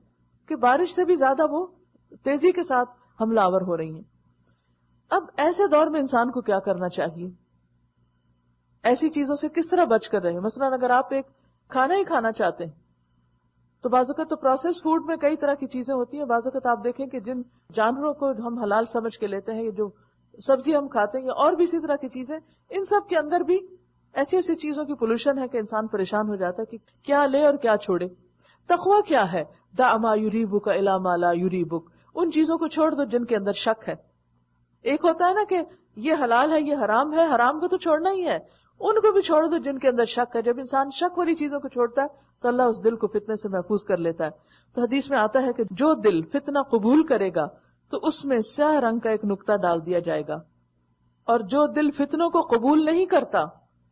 کہ بارش سے بھی زیادہ وہ تیزی کے ساتھ حملہ آور ہو رہی ہیں۔ اب ایسے دور میں انسان کو کیا کرنا چاہیے، ایسی چیزوں سے کس طرح بچ کر رہے؟ مثلا اگر آپ ایک کھانا ہی کھانا چاہتے ہیں تو بعض اوقات تو پروسیس فوڈ میں کئی طرح کی چیزیں ہوتی ہیں۔ بعض اوقات آپ دیکھیں کہ جن جانوروں کو ہم حلال سمجھ کے لیتے ہیں، یہ جو سبزی ہم کھاتے ہیں یا اور بھی اسی طرح کی چیزیں، ان سب کے اندر بھی ایسی ایسی چیزوں کی پولوشن ہے کہ انسان پریشان ہو جاتا ہے کہ کیا لے اور کیا چھوڑے۔ تقویٰ کیا ہے؟ دع ما یریبک الی ما لا یریبک، ان چیزوں کو چھوڑ دو جن کے اندر شک ہے۔ ایک ہوتا ہے نا کہ یہ حلال ہے، یہ حرام ہے، حرام کو تو چھوڑنا ہی ہے، ان کو بھی چھوڑ دو جن کے اندر شک ہے۔ جب انسان شک والی چیزوں کو چھوڑتا ہے تو اللہ اس دل کو فتنے سے محفوظ کر لیتا ہے۔ تو حدیث میں آتا ہے کہ جو دل فتنہ قبول کرے گا تو اس میں سیاہ رنگ کا ایک نقطہ ڈال دیا جائے گا، اور جو دل فتنوں کو قبول نہیں کرتا،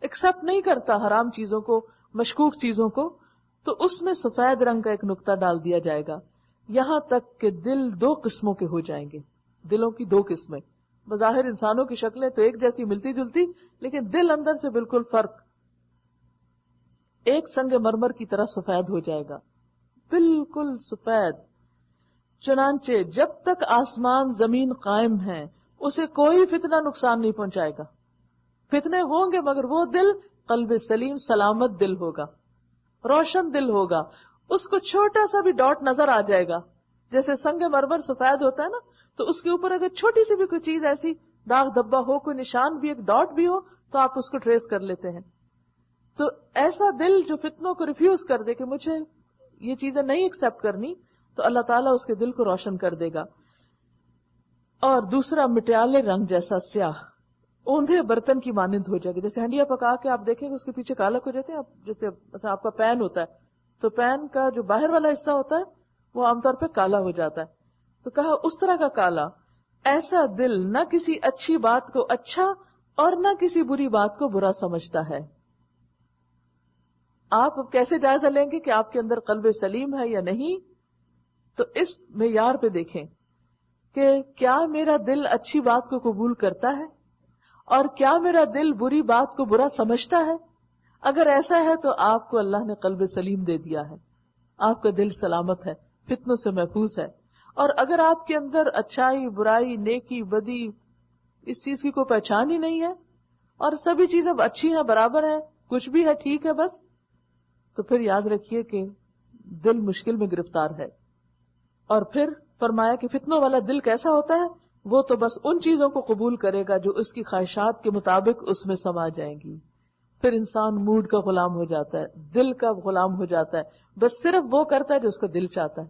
ایکسپٹ نہیں کرتا حرام چیزوں کو، مشکوک چیزوں کو، تو اس میں سفید رنگ کا ایک نقطہ ڈال دیا جائے گا، یہاں تک کہ دل دو قسموں کے ہو جائیں گے۔ دلوں کی دو قسمیں، بظاہر انسانوں کی شکلیں تو ایک جیسی ملتی جلتی، لیکن دل اندر سے بالکل فرق۔ ایک سنگ مرمر کی طرح سفید ہو جائے گا، بالکل سفید۔ چنانچہ جب تک آسمان زمین قائم ہے اسے کوئی فتنہ نقصان نہیں پہنچائے گا۔ فتنے ہوں گے مگر وہ دل قلب سلیم، سلامت دل ہوگا، روشن دل ہوگا، اس کو چھوٹا سا بھی ڈاٹ نظر آ جائے گا۔ جیسے سنگ مرمر سفید ہوتا ہے نا، تو اس کے اوپر اگر چھوٹی سی بھی کوئی چیز ایسی داغ دھبا ہو، کوئی نشان بھی، ایک ڈاٹ بھی ہو، تو آپ اس کو ٹریس کر لیتے ہیں۔ تو ایسا دل جو فتنوں کو ریفیوز کر دے کہ مجھے یہ چیزیں نہیں ایکسپٹ کرنی، تو اللہ تعالیٰ اس کے دل کو روشن کر دے گا. اور دوسرا مٹیالے رنگ جیسا سیاہ، اوندھے برتن کی مانند ہو جائے گا. جیسے ہنڈیا پکا کے آپ دیکھیں گے اس کے پیچھے کالک ہو جاتے ہیں. جیسے مثلا آپ کا پین ہوتا ہے تو پین کا جو باہر والا حصہ ہوتا ہے وہ عام طور پہ کالا ہو جاتا ہے. تو کہا اس طرح کا کالا. ایسا دل نہ کسی اچھی بات کو اچھا اور نہ کسی بری بات کو برا سمجھتا ہے. آپ اب کیسے جائزہ لیں گے کہ آپ کے اندر قلب سلیم ہے یا نہیں؟ تو اس معیار پہ دیکھیں کہ کیا میرا دل اچھی بات کو قبول کرتا ہے اور کیا میرا دل بری بات کو برا سمجھتا ہے. اگر ایسا ہے تو آپ کو اللہ نے قلب سلیم دے دیا ہے، آپ کا دل سلامت ہے، فتنوں سے محفوظ ہے. اور اگر آپ کے اندر اچھائی، برائی، نیکی، بدی، اس چیز کی کوئی پہچان ہی نہیں ہے اور سبھی چیزیں اچھی ہیں، برابر ہیں، کچھ بھی ہے ٹھیک ہے بس، تو پھر یاد رکھیے کہ دل مشکل میں گرفتار ہے. اور پھر فرمایا کہ فتنوں والا دل کیسا ہوتا ہے؟ وہ تو بس ان چیزوں کو قبول کرے گا جو اس کی خواہشات کے مطابق اس میں سما جائیں گی. پھر انسان موڈ کا غلام ہو جاتا ہے، دل کا غلام ہو جاتا ہے، بس صرف وہ کرتا ہے جو اس کا دل چاہتا ہے.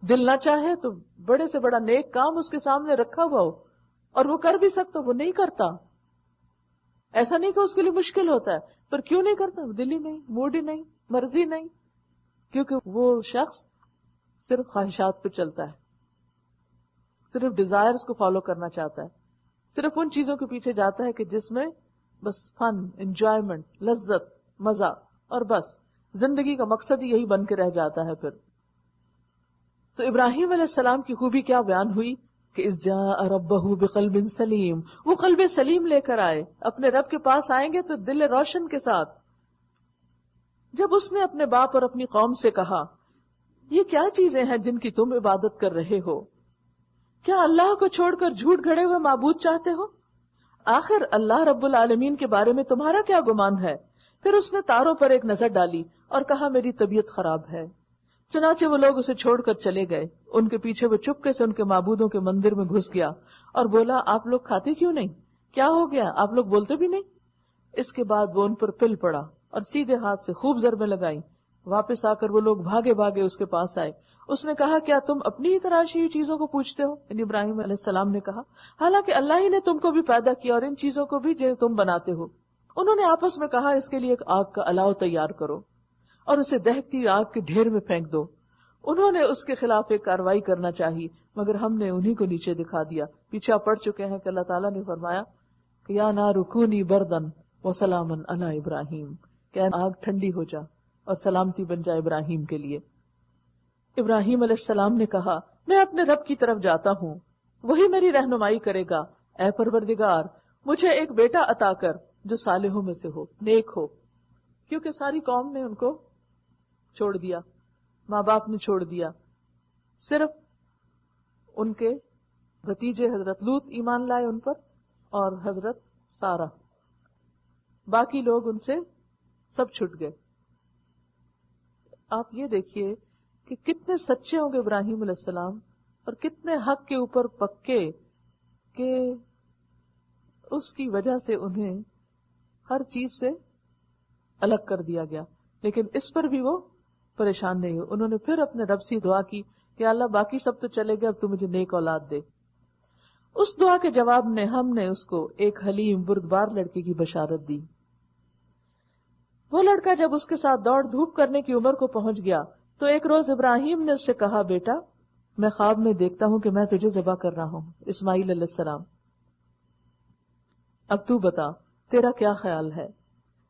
دل نہ چاہے تو بڑے سے بڑا نیک کام اس کے سامنے رکھا ہوا ہو اور وہ کر بھی سکتا، وہ نہیں کرتا. ایسا نہیں کہ اس کے لیے مشکل ہوتا ہے، پر کیوں نہیں کرتا؟ دل ہی نہیں، موڈ ہی نہیں، مرضی نہیں. کیونکہ وہ شخص صرف خواہشات پہ چلتا ہے، صرف ڈیزائرز کو فالو کرنا چاہتا ہے، صرف ان چیزوں کے پیچھے جاتا ہے کہ جس میں بس فن، انجوائمنٹ، لذت، مزہ، اور بس زندگی کا مقصد ہی یہی بن کے رہ جاتا ہے. پھر تو ابراہیم علیہ السلام کی خوبی کیا بیان ہوئی کہ اذ جاء ربہ بقلب سلیم، وہ قلب سلیم لے کر آئے. اپنے رب کے پاس آئیں گے تو دل روشن کے ساتھ. جب اس نے اپنے باپ اور اپنی قوم سے کہا یہ کیا چیزیں ہیں جن کی تم عبادت کر رہے ہو؟ کیا اللہ کو چھوڑ کر جھوٹ گھڑے ہوئے معبود چاہتے ہو؟ آخر اللہ رب العالمین کے بارے میں تمہارا کیا گمان ہے؟ پھر اس نے تاروں پر ایک نظر ڈالی اور کہا میری طبیعت خراب ہے. چنانچہ وہ لوگ اسے چھوڑ کر چلے گئے. ان کے پیچھے وہ چپکے سے ان کے معبودوں کے مندر میں گھس گیا اور بولا آپ لوگ کھاتے کیوں نہیں؟ کیا ہو گیا؟ آپ لوگ بولتے بھی نہیں؟ اس کے بعد وہ ان پر پل پڑا اور سیدھے ہاتھ سے خوب ضربیں لگائیں. واپس آ کر وہ لوگ بھاگے بھاگے اس کے پاس آئے. اس نے کہا کیا تم اپنی ہی تراشی ہوئی چیزوں کو پوچھتے ہو؟ یعنی ابراہیم علیہ السلام نے کہا حالانکہ اللہ ہی نے تم کو بھی پیدا کیا اور ان چیزوں کو بھی جو تم بناتے ہو. انہوں نے آپس میں کہا اس کے لیے ایک آگ کا الاؤ تیار کرو اور اسے دہتی آگ کے ڈھیر میں پھینک دو. انہوں نے اس کے خلاف ایک کاروائی کرنا چاہی مگر ہم نے انہی کو نیچے دکھا دیا. پیچھے پڑ چکے ہیں کہ اللہ تعالیٰ نے فرمایا کہ یا نار کونی بردن وسلاما علی ابراہیم، کہ آگ ٹھنڈی ہو جا اور سلامتی بن جائے ابراہیم کے لیے. ابراہیم علیہ السلام نے کہا میں اپنے رب کی طرف جاتا ہوں، وہی میری رہنمائی کرے گا. اے پروردگار مجھے ایک بیٹا عطا کر جو صالحوں میں سے ہو، نیک ہو. کیونکہ ساری قوم نے ان کو چھوڑ دیا، ماں باپ نے چھوڑ دیا، صرف ان کے بھتیجے حضرت لوط ایمان لائے ان پر اور حضرت سارہ، باقی لوگ ان سے سب چھٹ گئے. آپ یہ دیکھیے کہ کتنے سچے ہوں گے ابراہیم علیہ السلام اور کتنے حق کے اوپر پکے کہ اس کی وجہ سے انہیں ہر چیز سے الگ کر دیا گیا، لیکن اس پر بھی وہ پریشان نہیں ہوئے. انہوں نے پھر اپنے رب سے دعا کی کہ اللہ باقی سب تو چلے گئے، اب تو مجھے نیک اولاد دے. اس دعا کے جواب میں ہم نے اس کو ایک حلیم بردبار لڑکے کی بشارت دی. وہ لڑکا جب اس کے ساتھ دوڑ دھوپ کرنے کی عمر کو پہنچ گیا تو ایک روز ابراہیم نے اس سے کہا بیٹا میں خواب میں دیکھتا ہوں کہ میں تجھے ذبح کر رہا ہوں، اسماعیل علیہ السلام، اب تو بتا تیرا کیا خیال ہے؟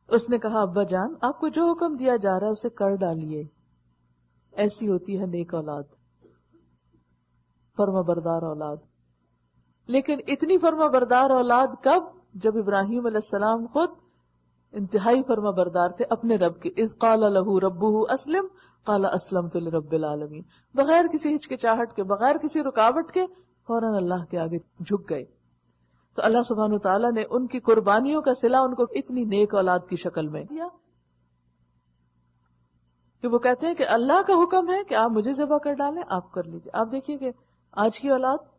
اس نے کہا ابا جان آپ کو جو حکم دیا جا رہا ہے اسے کر ڈالیے. ایسی ہوتی ہے نیک اولاد، فرما بردار اولاد. لیکن اتنی فرما بردار اولاد کب؟ جب ابراہیم علیہ السلام خود انتہائی فرما بردار تھے اپنے رب کے. اذ قال له ربه اسلم قال اسلمت لرب العالمین، بغیر کسی ہچکچاہٹ کے، بغیر کسی رکاوٹ کے فوراً اللہ کے آگے جھک گئے. تو اللہ سبحانہ وتعالیٰ نے ان کی قربانیوں کا صلہ ان کو اتنی نیک اولاد کی شکل میں دیا کہ وہ کہتے ہیں کہ اللہ کا حکم ہے کہ آپ مجھے ذبح کر ڈالیں، آپ کر لیجیے. آپ دیکھیے کہ آج کی اولاد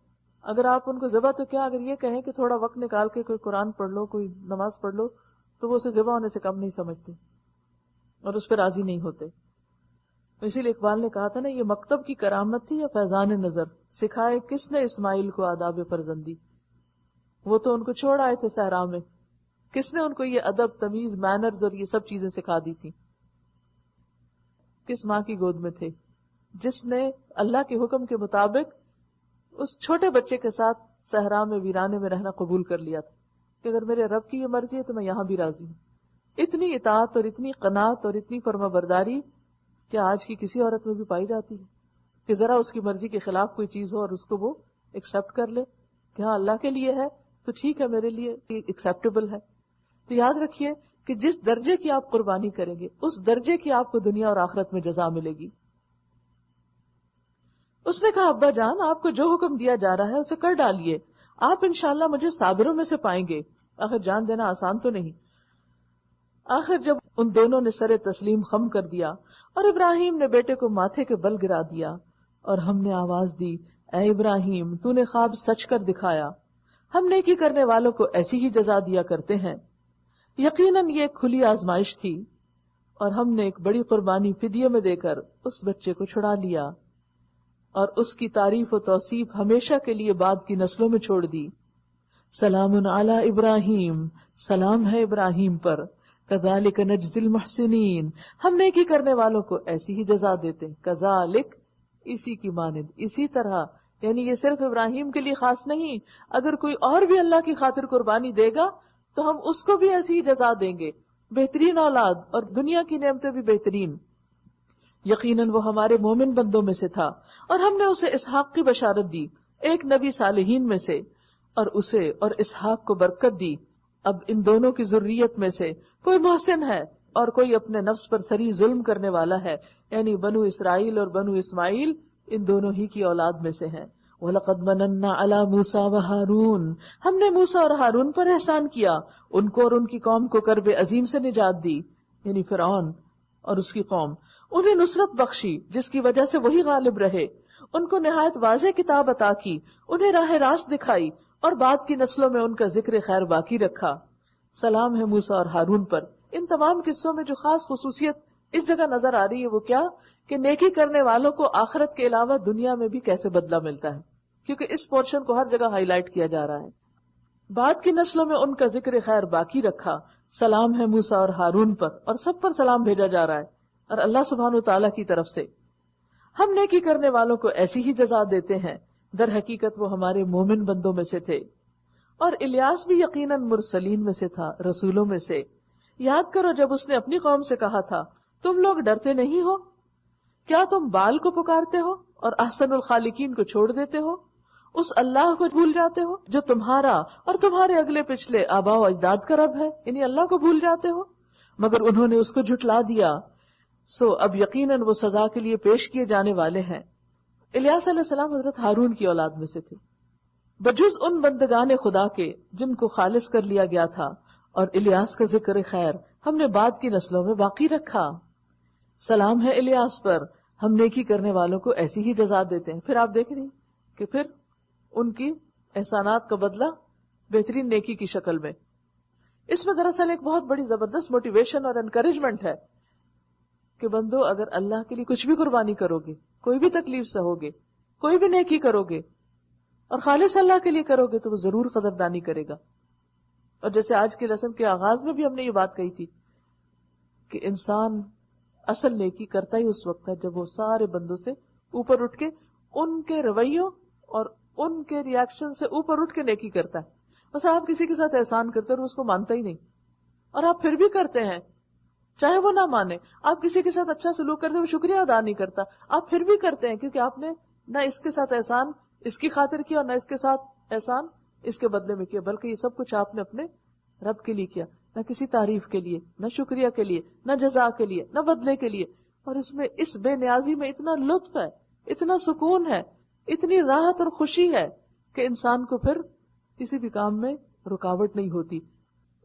اگر آپ ان کو ذبح تو کیا، اگر یہ کہیں کہ تھوڑا وقت نکال کے کوئی قرآن پڑھ لو، کوئی نماز پڑھ لو، تو وہ اسے ذبح ہونے سے کم نہیں سمجھتے. اور اس پہ راضی نہیں ہوتے. اسی لیے اقبال نے کہا تھا نا، یہ مکتب کی کرامت تھی یا فیضان نظر، سکھائے کس نے اسماعیل کو آداب فرزندی. وہ تو ان کو چھوڑ آئے تھے صحرا میں، کس نے ان کو یہ ادب، تمیز، مینرز اور یہ سب چیزیں سکھا دی تھی؟ کس ماں کی گود میں تھے جس نے اللہ کے حکم کے مطابق اس چھوٹے بچے کے ساتھ صحرا میں ویرانے میں رہنا قبول کر لیا تھا کہ اگر میرے رب کی یہ مرضی ہے تو میں یہاں بھی راضی ہوں. اتنی اطاعت اور اتنی قناعت اور اتنی فرما برداری کیا آج کی کسی عورت میں بھی پائی جاتی ہے کہ ذرا اس کی مرضی کے خلاف کوئی چیز ہو اور اس کو وہ ایکسپٹ کر لے کہ ہاں اللہ کے لیے ہے تو ٹھیک ہے، میرے لیے ایکسپٹیبل ہے. تو یاد رکھیے کہ جس درجے کی آپ قربانی کریں گے اس درجے کی آپ کو دنیا اور آخرت میں جزا ملے گی. اس نے کہا ابا جان، آپ کو جو حکم دیا جا رہا ہے اسے کر ڈالیے، آپ انشاءاللہ مجھے صابروں میں سے پائیں گے. آخر جان دینا آسان تو نہیں. آخر جب ان دونوں نے سر تسلیم خم کر دیا اور ابراہیم نے بیٹے کو ماتھے کے بل گرا دیا اور ہم نے آواز دی، اے ابراہیم تو نے خواب سچ کر دکھایا، ہم نیکی کرنے والوں کو ایسی ہی جزا دیا کرتے ہیں. یقیناً یہ ایک کھلی آزمائش تھی اور ہم نے ایک بڑی قربانی فدیے میں دے کر اس بچے کو چھڑا لیا اور اس کی تعریف و توصیف ہمیشہ کے لیے بعد کی نسلوں میں چھوڑ دی. سلام علی ابراہیم، سلام ہے ابراہیم پر، کذالک نجزی المحسنین، ہم نیکی کرنے والوں کو ایسی ہی جزا دیتے ہیں. کذالک، اسی کی مانند، اسی طرح، یعنی یہ صرف ابراہیم کے لیے خاص نہیں، اگر کوئی اور بھی اللہ کی خاطر قربانی دے گا تو ہم اس کو بھی ایسی ہی جزا دیں گے. بہترین اولاد اور دنیا کی نعمتیں بھی بہترین. یقیناً وہ ہمارے مومن بندوں میں سے تھا اور ہم نے اسے اسحاق کی بشارت دی، ایک نبی صالحین میں سے، اور اسے اور اسحاق کو برکت دی. اب ان دونوں کی ذریت میں سے کوئی محسن ہے اور کوئی اپنے نفس پر سری ظلم کرنے والا ہے، یعنی بنو اسرائیل اور بنو اسماعیل ان دونوں ہی کی اولاد میں سے ہیں. وَلَقَدْ مَنَنَّا عَلَى مُوسَى وَهَارُونَ، ہم نے موسیٰ اور ہارون پر احسان کیا، ان کو اور ان کی قوم کو کرب عظیم سے نجات دی، یعنی فرعون اور اس کی قوم. انہیں نصرت بخشی جس کی وجہ سے وہی غالب رہے، ان کو نہایت واضح کتاب عطا کی، انہیں راہ راست دکھائی اور بعد کی نسلوں میں ان کا ذکر خیر باقی رکھا. سلام ہے موسیٰ اور ہارون پر. ان تمام قصوں میں جو خاص خصوصیت اس جگہ نظر آ رہی ہے وہ کیا کہ نیکی کرنے والوں کو آخرت کے علاوہ دنیا میں بھی کیسے بدلہ ملتا ہے، کیونکہ اس پورشن کو ہر جگہ ہائی لائٹ کیا جا رہا ہے. بعد کی نسلوں میں ان کا ذکر خیر باقی رکھا. سلام ہے موسیٰ اور ہارون پر، اور سب پر سلام بھیجا جا رہا ہے اور اللہ سبحانہ وتعالیٰ کی طرف سے. ہم نیکی کرنے والوں کو ایسی ہی جزا دیتے ہیں، در حقیقت وہ ہمارے مومن بندوں میں سے تھے. اور الیاس بھی یقیناً مرسلین میں سے تھا، رسولوں میں سے. یاد کرو جب اس نے اپنی قوم سے کہا تھا، تم لوگ ڈرتے نہیں ہو؟ کیا تم بال کو پکارتے ہو اور احسن الخالقین کو چھوڑ دیتے ہو؟ اس اللہ کو بھول جاتے ہو جو تمہارا اور تمہارے اگلے پچھلے آباء و اجداد کا رب ہے، یعنی اللہ کو بھول جاتے ہو. مگر انہوں نے اس کو جھٹلا دیا، سو اب یقیناً وہ سزا کے لیے پیش کیے جانے والے ہیں. الیاس علیہ السلام حضرت ہارون کی اولاد میں سے تھے، بجز ان بندگان خدا کے جن کو خالص کر لیا گیا تھا، اور الیاس کا ذکر خیر ہم نے بعد کی نسلوں میں باقی رکھا. سلام ہے الیاس پر، ہم نیکی کرنے والوں کو ایسی ہی جزا دیتے ہیں. پھر آپ دیکھ رہے ہیں کہ پھر ان کی احسانات کا بدلہ بہترین نیکی کی شکل میں. اس میں دراصل ایک بہت بڑی زبردست موٹیویشن اور انکریجمنٹ ہے کہ بندو اگر اللہ کے لیے کچھ بھی قربانی کرو گے، کوئی بھی تکلیف سہو گے، کوئی بھی نیکی کرو گے اور خالص اللہ کے لیے کرو گے تو وہ ضرور قدردانی کرے گا. اور جیسے آج کے لیسن کے آغاز میں بھی ہم نے یہ بات کہی تھی کہ انسان اصل نیکی کرتا ہی اس وقت ہے جب وہ سارے بندوں سے اوپر اٹھ کے ان کے رویوں اور ان کے ری ایکشن سے اوپر اٹھ کے نیکی کرتا ہے. بس آپ کسی کے ساتھ احسان کرتے اور اس کو مانتا ہی نہیں، اور آپ پھر بھی کرتے ہیں چاہے وہ نہ مانے. آپ کسی کے ساتھ اچھا سلوک کرتے وہ شکریہ ادا نہیں کرتا، آپ پھر بھی کرتے ہیں کیونکہ آپ نے نہ اس کے ساتھ احسان اس کی خاطر کیا اور نہ اس کے ساتھ احسان اس کے بدلے میں کیا، بلکہ یہ سب کچھ آپ نے اپنے رب کے لیے کیا، نہ کسی تعریف کے لیے، نہ شکریہ کے لیے، نہ جزا کے لیے، نہ بدلے کے لیے. اور اس میں اس بے نیازی میں اتنا لطف ہے، اتنا سکون ہے، اتنی راحت اور خوشی ہے کہ انسان کو پھر کسی بھی کام میں رکاوٹ نہیں ہوتی،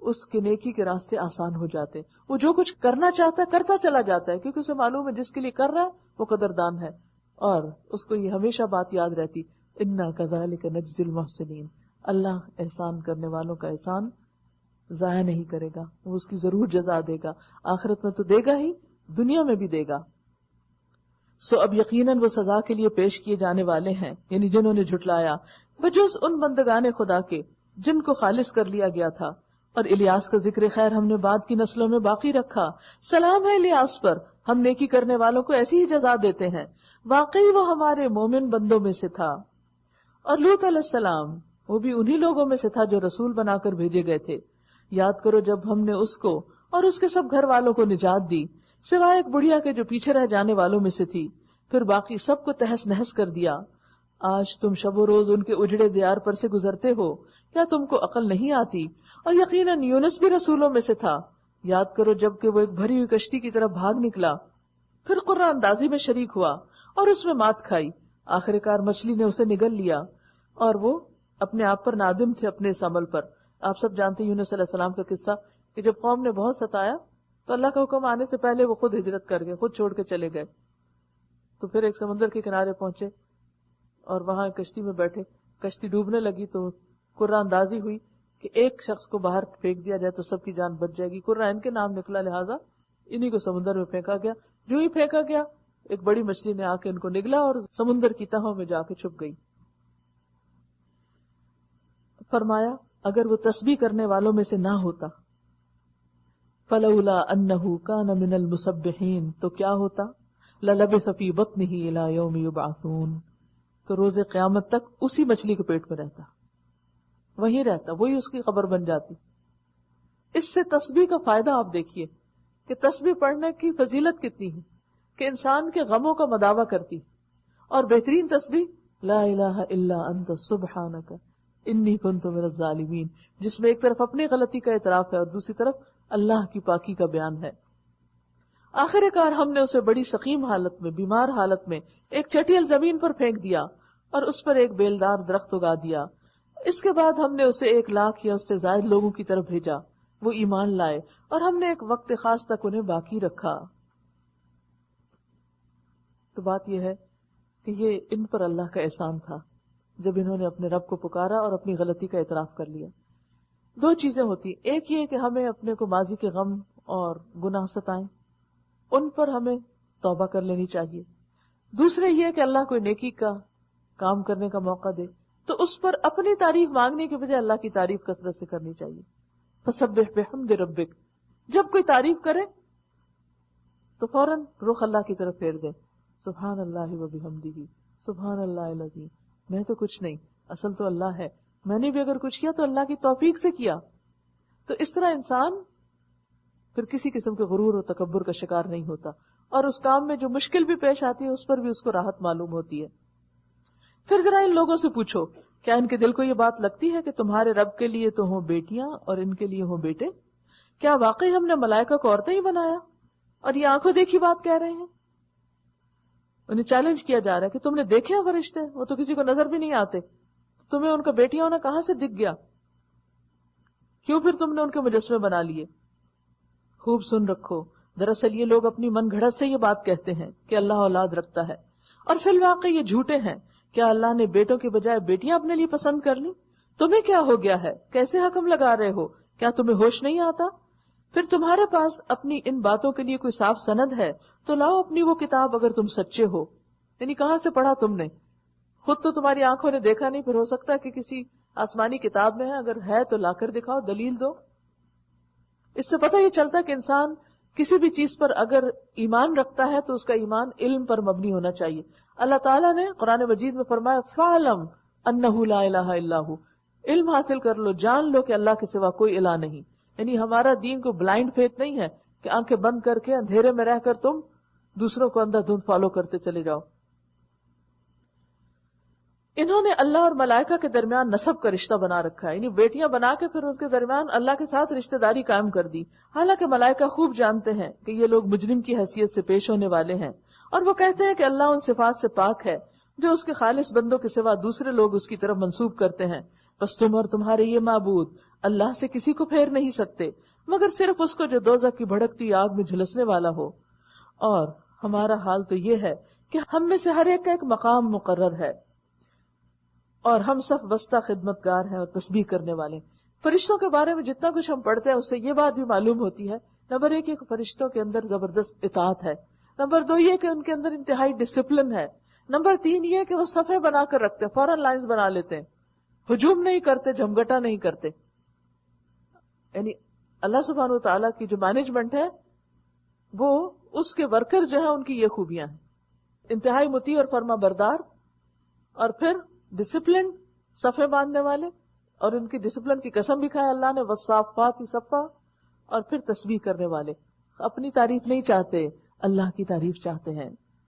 اس کے نیکی کے راستے آسان ہو جاتے. وہ جو کچھ کرنا چاہتا ہے کرتا چلا جاتا ہے کیونکہ اسے معلوم ہے جس کے لیے کر رہا ہے وہ قدردان ہے، اور اس کو یہ ہمیشہ بات یاد رہتی، انا کذالک نجزی المحسنین، اللہ احسان کرنے والوں کا احسان ضائع نہیں کرے گا، وہ اس کی ضرور جزا دے گا، آخرت میں تو دے گا ہی دنیا میں بھی دے گا. سو اب یقیناً وہ سزا کے لیے پیش کیے جانے والے ہیں، یعنی جنہوں نے جھٹلایا، بجز ان بندگان خدا کے جن کو خالص کر لیا گیا تھا. اور الیاس کا ذکر خیر ہم نے بعد کی نسلوں میں باقی رکھا. سلام ہے الیاس پر، ہم نیکی کرنے والوں کو ایسی ہی جزا دیتے ہیں. واقعی وہ ہمارے مومن بندوں میں سے تھا. اور لوط علیہ السلام، وہ بھی انہی لوگوں میں سے تھا جو رسول بنا کر بھیجے گئے تھے. یاد کرو جب ہم نے اس کو اور اس کے سب گھر والوں کو نجات دی، سوائے ایک بڑھیا کے جو پیچھے رہ جانے والوں میں سے تھی، پھر باقی سب کو تہس نہس کر دیا. آج تم شب و روز ان کے اجڑے دیار پر سے گزرتے ہو، کیا تم کو عقل نہیں آتی؟ اور یقیناً یونس بھی رسولوں میں سے تھا. یاد کرو جب کہ وہ ایک بھری ہوئی کشتی کی طرف بھاگ نکلا، پھر قرآن اندازی میں شریک ہوا اور اس میں مات کھائی. آخر کار مچھلی نے اسے نگل لیا اور وہ اپنے آپ پر نادم تھے اپنے اس عمل پر. آپ سب جانتے ہیں یونس علیہ السلام کا قصہ کہ جب قوم نے بہت ستایا تو اللہ کا حکم آنے سے پہلے وہ خود ہجرت کر گئے، خود چھوڑ کے چلے گئے. تو پھر ایک سمندر کے کنارے پہنچے اور وہاں کشتی میں بیٹھے. کشتی ڈوبنے لگی تو قرآن اندازی ہوئی کہ ایک شخص کو باہر پھینک دیا جائے تو سب کی جان بچ جائے گی. قرآن ان کے نام نکلا، لہٰذا انہی کو سمندر میں پھینکا گیا. جو ہی پھینکا گیا ایک بڑی مچھلی نے آ کے ان کو نگلا اور سمندر کی تہوں میں جا کے چھپ گئی. فرمایا اگر وہ تسبیح کرنے والوں میں سے نہ ہوتا، فلولا انہ کان من المسبحین، تو کیا ہوتا؟ للبث فی بطنہ الی یوم یبعثون، تو روز قیامت تک اسی مچھلی کے پیٹ میں رہتا، وہیں رہتا، وہی اس کی خبر بن جاتی. اس سے تسبیح کا فائدہ آپ دیکھیے کہ تسبیح پڑھنے کی فضیلت کتنی ہے کہ انسان کے غموں کا مداوع کرتی. اور بہترین تسبیح لا الہ الا انت سبحانک انی کنت من الظالمین، جس میں ایک طرف اپنی غلطی کا اعتراف ہے اور دوسری طرف اللہ کی پاکی کا بیان ہے. آخر کار ہم نے اسے بڑی سقیم حالت میں، بیمار حالت میں ایک چٹیل زمین پر پھینک دیا اور اس پر ایک بیلدار درخت اگا دیا. اس کے بعد ہم نے اسے 1,00,000 یا اس سے زائد لوگوں کی طرف بھیجا، وہ ایمان لائے اور ہم نے ایک وقت خاص تک انہیں باقی رکھا. تو بات یہ ہے کہ یہ ان پر اللہ کا احسان تھا جب انہوں نے اپنے رب کو پکارا اور اپنی غلطی کا اعتراف کر لیا. دو چیزیں ہوتی، ایک یہ کہ ہمیں اپنے کو ماضی کے غم اور گناہ ستائیں، ان پر ہمیں توبہ کر لینی چاہیے. دوسرے یہ کہ اللہ کوئی نیکی کا کام کرنے کا موقع دے تو اس پر اپنی تعریف مانگنے کے بجائے اللہ کی تعریف کثرت سے کرنی چاہیے. فسبح بحمد ربک، جب کوئی تعریف کرے تو فوراً رخ اللہ کی طرف پھیر دے. سبحان اللہ و بحمدہ، سبحان اللہ العظیم، میں تو کچھ نہیں، اصل تو اللہ ہے، میں نے بھی اگر کچھ کیا تو اللہ کی توفیق سے کیا. تو اس طرح انسان پھر کسی قسم کے غرور اور تکبر کا شکار نہیں ہوتا، اور اس کام میں جو مشکل بھی پیش آتی ہے اس پر بھی اس کو راحت معلوم ہوتی ہے. پھر ذرا ان لوگوں سے پوچھو کیا ان کے دل کو یہ بات لگتی ہے کہ تمہارے رب کے لیے تو ہوں بیٹیاں اور ان کے لیے ہوں بیٹے؟ کیا واقعی ہم نے ملائکہ کو عورتیں ہی بنایا اور یہ آنکھوں دیکھی بات کہہ رہے ہیں؟ انہیں چیلنج کیا جا رہا ہے کہ تم نے دیکھے ہیں فرشتے؟ وہ تو کسی کو نظر بھی نہیں آتے، تمہیں ان کا بیٹیاں ہونا کہاں سے دکھ گیا؟ کیوں پھر تم نے ان کے مجسمے بنا لیے؟ خوب سن رکھو، دراصل یہ لوگ اپنی من گھڑت سے یہ بات کہتے ہیں کہ اللہ اولاد رکھتا ہے، اور فی الواقع یہ جھوٹے ہیں. کیا اللہ نے بیٹوں کے بجائے بیٹیاں اپنے لیے پسند کر لی؟ تمہیں کیا ہو گیا ہے؟ کیسے حکم لگا رہے ہو؟ کیا تمہیں ہوش نہیں آتا؟ پھر تمہارے پاس اپنی ان باتوں کے لیے کوئی صاف سند ہے تو لاؤ اپنی وہ کتاب اگر تم سچے ہو. یعنی کہاں سے پڑھا تم نے؟ خود تو تمہاری آنکھوں نے دیکھا نہیں، پھر ہو سکتا ہے کہ کسی آسمانی کتاب میں ہے، اگر ہے تو لا کر دکھاؤ، دلیل دو. اس سے پتہ یہ چلتا ہے کہ انسان کسی بھی چیز پر اگر ایمان رکھتا ہے تو اس کا ایمان علم پر مبنی ہونا چاہیے. اللہ تعالیٰ نے قرآن مجید میں فرمایا فَعْلَمْ أَنَّهُ لَا إِلَهَ إِلَّا هُ، علم حاصل کر لو، جان لو کہ اللہ کے سوا کوئی الہ نہیں. یعنی ہمارا دین کو بلائنڈ فیتھ نہیں ہے کہ آنکھیں بند کر کے اندھیرے میں رہ کر تم دوسروں کو اندھا دھند فالو کرتے چلے جاؤ. انہوں نے اللہ اور ملائکہ کے درمیان نسب کا رشتہ بنا رکھا ہے، یعنی بیٹیاں بنا کے پھر ان کے درمیان اللہ کے ساتھ رشتہ داری قائم کر دی. حالانکہ ملائکہ خوب جانتے ہیں کہ یہ لوگ مجرم کی حیثیت سے پیش ہونے والے ہیں، اور وہ کہتے ہیں کہ اللہ ان صفات سے پاک ہے جو اس کے خالص بندوں کے سوا دوسرے لوگ اس کی طرف منسوب کرتے ہیں. بس تم اور تمہارے یہ معبود اللہ سے کسی کو پھیر نہیں سکتے مگر صرف اس کو جو دوزخ کی بھڑکتی آگ میں جھلسنے والا ہو. اور ہمارا حال تو یہ ہے کہ ہم میں سے ہر ایک کا ایک مقام مقرر ہے، اور ہم صف بستہ خدمتگار ہیں اور تسبیح کرنے والے. فرشتوں کے بارے میں جتنا کچھ ہم پڑھتے ہیں اس سے یہ بات بھی معلوم ہوتی ہے، نمبر 1 کہ فرشتوں کے اندر زبردست اطاعت ہے، نمبر 2 یہ کہ ان کے اندر انتہائی ڈسپلن ہے، نمبر 3 یہ کہ وہ صفحے بنا کر رکھتے ہیں، فوراً لائنز بنا لیتے ہیں، ہجوم نہیں کرتے، جھمگٹا نہیں کرتے. یعنی اللہ سبحانہ و تعالیٰ کی جو مینجمنٹ ہے وہ اس کے ورکر جو ہیں ان کی یہ خوبیاں ہیں، انتہائی مطیع اور فرما بردار، اور پھر ڈسپلن، صفحے باندھنے والے، اور ان کی ڈسپلن کی قسم بھی کھایا اللہ نے، والصافات صفا، اور پھر تسبیح کرنے والے، اپنی تعریف نہیں چاہتے، اللہ کی تعریف چاہتے ہیں.